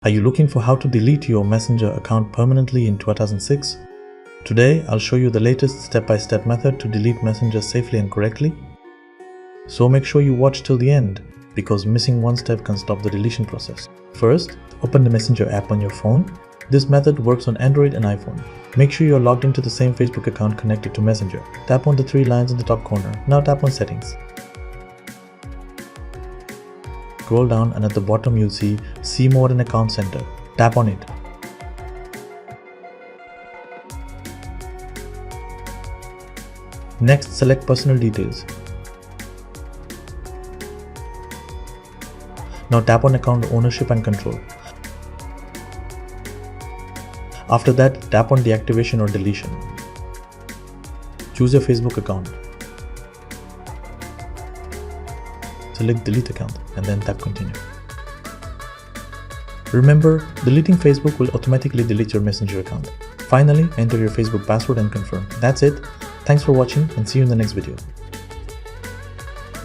Are you looking for how to delete your Messenger account permanently in 2006? Today, I'll show you the latest step-by-step method to delete Messenger safely and correctly. So make sure you watch till the end, because missing one step can stop the deletion process. First, open the Messenger app on your phone. This method works on Android and iPhone. Make sure you're logged into the same Facebook account connected to Messenger. Tap on the three lines in the top corner. Now tap on Settings. Scroll down and at the bottom you'll see More in Account Center. Tap on it. Next, select Personal Details. Now tap on Account Ownership and Control. After that, tap on Deactivation or Deletion. Choose your Facebook account. Select Delete Account and then tap Continue. Remember, deleting Facebook will automatically delete your Messenger account. Finally, enter your Facebook password and confirm. That's it. Thanks for watching and see you in the next video.